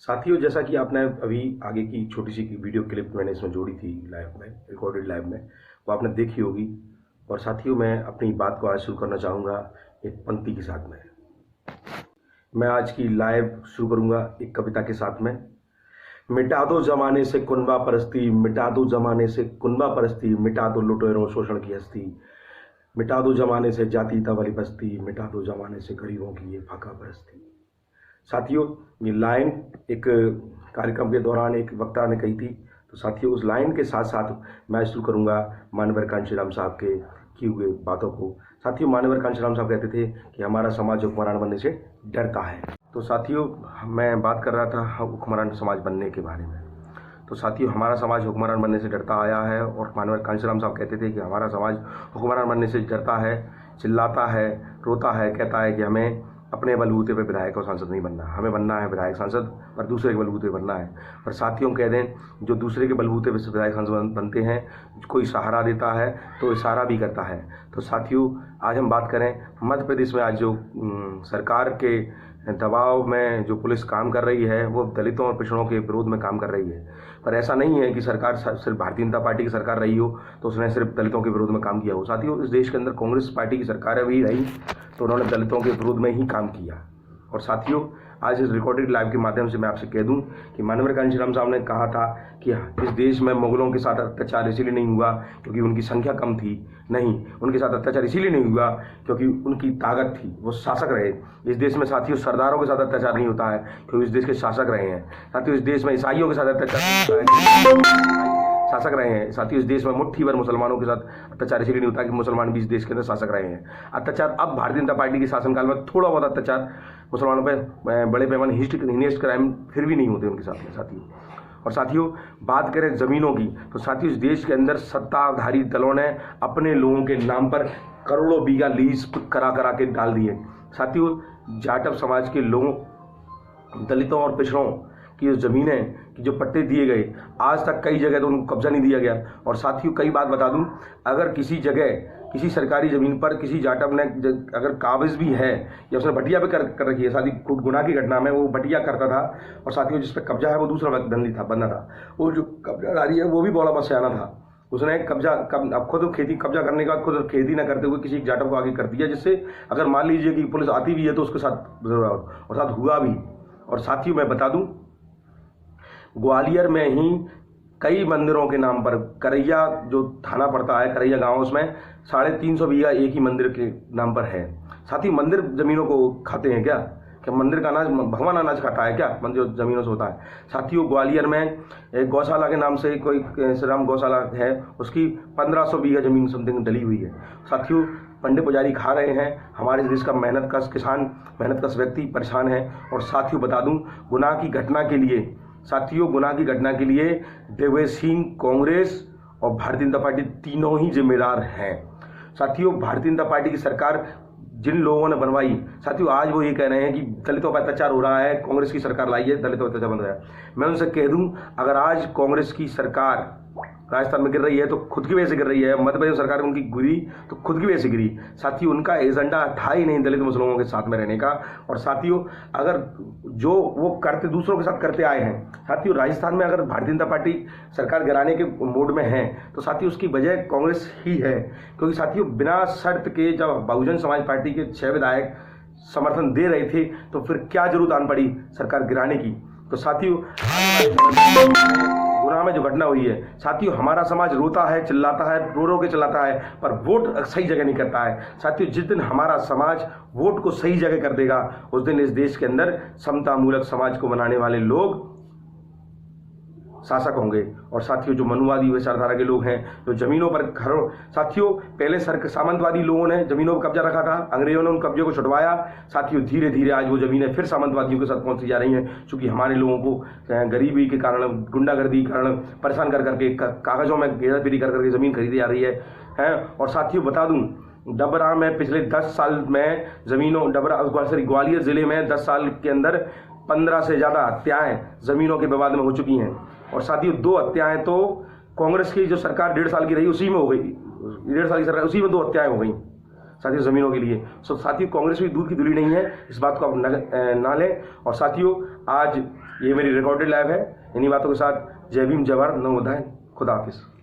साथियों, जैसा कि आपने अभी आगे की छोटी सी वीडियो क्लिप मैंने इसमें जोड़ी थी लाइव में, रिकॉर्डेड लाइव में, वो आपने देखी होगी। और साथियों, मैं अपनी बात को आज शुरू करना चाहूँगा एक पंक्ति के साथ में। मैं आज की लाइव शुरू करूँगा एक कविता के साथ में। मिटा दो जमाने से कुनबा परस्ती, मिटा दो जमाने से कुनबा परस्ती, मिटा दो लुटेरों शोषण की हस्ती, मिटा दो जमाने से जातीयता वाली बस्ती, मिटा दो जमाने से गरीबों की ये फाका परस्ती। साथियों, ये लाइन एक कार्यक्रम के दौरान एक वक्ता ने कही थी। तो साथियों, उस लाइन के साथ साथ मैं शुरू करूंगा मानवर कांशीराम साहब के की हुए बातों को। साथियों, मानवर कांशीराम साहब कहते थे कि हमारा समाज हुक्मरान बनने से डरता है। तो साथियों, मैं बात कर रहा था हुक्मरान समाज बनने के बारे में। तो साथियों, हमारा समाज हुक्मरान बनने से डरता आया है और मानवर कांशीराम साहब कहते थे कि हमारा समाज हुक्मरान बनने से डरता है, चिल्लाता है, रोता है, कहता है कि हमें अपने बलबूते पे विधायक और सांसद नहीं बनना, हमें बनना है विधायक सांसद और दूसरे के बलबूते बनना है। पर साथियों, कह दें, जो दूसरे के बलबूते पे विधायक सांसद बनते हैं, कोई सहारा देता है तो इशारा भी करता है। तो साथियों, आज हम बात करें मध्य प्रदेश में आज जो सरकार के दबाव में जो पुलिस काम कर रही है, वो दलितों और पिछड़ों के विरोध में काम कर रही है। पर ऐसा नहीं है कि सरकार सिर्फ भारतीय जनता पार्टी की सरकार रही हो तो उसने सिर्फ दलितों के विरोध में काम किया हो। साथियों, इस देश के अंदर कांग्रेस पार्टी की सरकारें भी रही तो उन्होंने दलितों के विरोध में ही काम किया। और साथियों, आज इस रिकॉर्डेड लाइव के माध्यम से मैं आपसे कह दूं कि मानवर कांशीराम साहब ने कहा था कि इस देश में मुगलों के साथ अत्याचार इसीलिए नहीं हुआ क्योंकि उनकी संख्या कम थी, नहीं, उनके साथ अत्याचार इसीलिए नहीं हुआ क्योंकि उनकी ताकत थी, वो शासक रहे। इस देश में साथियों सरदारों के साथ अत्याचार नहीं होता है क्योंकि इस देश के शासक रहे हैं। साथियों, इस देश में ईसाइयों के साथ अत्याचार नहीं होता है, शासक रहे हैं। साथियों, इस देश में मुट्ठी भर मुसलमानों के साथ अत्याचार इसलिए नहीं होता कि मुसलमान भी इस देश के अंदर शासक रहे हैं। अत्याचार अब भारतीय जनता पार्टी के शासनकाल में थोड़ा बहुत अत्याचार मुसलमानों पर बड़े पैमाने हिस्ट्री क्राइम फिर भी नहीं होते उनके साथ में। साथियों, और साथियों, बात करें जमीनों की तो साथियों, इस देश के अंदर सत्ताधारी दलों ने अपने लोगों के नाम पर करोड़ों बीघा लीज करा के डाल दिए। साथियों, जाटव समाज के लोगों, दलितों और पिछड़ों की जो ज़मीनें कि जो पट्टे दिए गए, आज तक कई जगह तो उनको कब्जा नहीं दिया गया। और साथियों, कई बात बता दूं, अगर किसी जगह किसी सरकारी ज़मीन पर किसी जाटव ने अगर काबिज भी है या उसने भटिया भी कर रखी है, शादी गुनाह की घटना में वो भटिया करता था और साथियों जिस पर कब्जा है वो दूसरा बंदा था। वो जो कब्जादारी है वो भी बड़ा बसियाना था, उसने अब खुद खेती कब्जा करने के बाद खुद खेती न करते हुए किसी जाटव को आगे कर दिया, जिससे अगर मान लीजिए कि पुलिस आती भी है तो उसके साथ और साथ हुआ भी। और साथियों, मैं बता दूं, ग्वालियर में ही कई मंदिरों के नाम पर, करैया जो थाना पड़ता है, करैया गांव, उसमें 350 बीघा एक ही मंदिर के नाम पर है। साथ ही मंदिर जमीनों को खाते हैं क्या मंदिर का अनाज भगवान अनाज खाता है क्या? मंदिर जमीनों से होता है। साथियों, ग्वालियर में एक गौशाला के नाम से कोई श्री राम गौशाला है, उसकी 1500 बीघा जमीन समथिंग डली हुई है। साथियों, पंडित पुजारी खा रहे हैं, हमारे देश का मेहनतकश किसान, मेहनतकश व्यक्ति परेशान है। और साथियों, बता दूं, गुनाह की घटना के लिए देवेश सिंह, कांग्रेस और भारतीय जनता पार्टी तीनों ही जिम्मेदार हैं। साथियों, भारतीय जनता पार्टी की सरकार जिन लोगों ने बनवाई, साथियों आज वो ये कह रहे हैं कि दलितों पर अत्याचार हो रहा है, कांग्रेस की सरकार लाई है, दलितों पर अत्याचार बन रहा है। मैं उनसे कह दूं, अगर आज कांग्रेस की सरकार राजस्थान में गिर रही है तो खुद की वजह से गिर रही है, मध्य प्रदेश सरकार उनकी गिरी तो खुद की वजह से गिरी। साथियों, उनका एजेंडा था ही नहीं दलित मुसलमानों के साथ में रहने का। और साथियों, अगर जो वो करते दूसरों के साथ करते आए हैं, साथियों राजस्थान में अगर भारतीय जनता पार्टी सरकार गिराने के मूड में है तो साथियों उसकी वजह कांग्रेस ही है। क्योंकि साथियों, बिना शर्त के जब बहुजन समाज पार्टी के 6 विधायक समर्थन दे रहे थे तो फिर क्या जरूरत आन पड़ी सरकार गिराने की। तो साथियों, गुनाह में जो घटना हुई है, साथियों हमारा समाज रोता है, चिल्लाता है, रो के चिल्लाता है, पर वोट सही जगह नहीं करता है। साथियों, जिस दिन हमारा समाज वोट को सही जगह कर देगा उस दिन इस देश के अंदर समता मूलक समाज को बनाने वाले लोग शासक होंगे। और साथियों जो मनुवादी विचारधारा के लोग हैं, जो जमीनों पर घरों, साथियों पहले सामंतवादी लोगों ने जमीनों पर कब्जा रखा था, अंग्रेजों ने उन कब्जे को छुटवाया। साथियों धीरे धीरे आज वो जमीनें फिर सामंतवादियों के साथ पहुंचती जा रही हैं, क्योंकि हमारे लोगों को गरीबी के कारण, गुंडागर्दी के कारण परेशान कर करके कागजों में घेराफेरी कर करके ज़मीन खरीदी जा रही है। और साथियों बता दूं, डबरा में पिछले 10 साल में ज़मीनों, ग्वालियर ज़िले में 10 साल के अंदर 15 से ज़्यादा हत्याएं ज़मीनों के विवाद में हो चुकी हैं। और साथियों 2 हत्याएं तो कांग्रेस की जो सरकार 1.5 साल की रही उसी में हो गई, 1.5 साल की सरकार उसी में 2 हत्याएं हो गई साथियों ज़मीनों के लिए। सो साथियों कांग्रेस भी दूध की धुली नहीं है, इस बात को आप ना लें। और साथियों आज ये मेरी रिकॉर्डेड लाइव है। इन्हीं बातों के साथ जय भीम, जय भारत, नमो बुद्धाय, खुदा हाफिज़।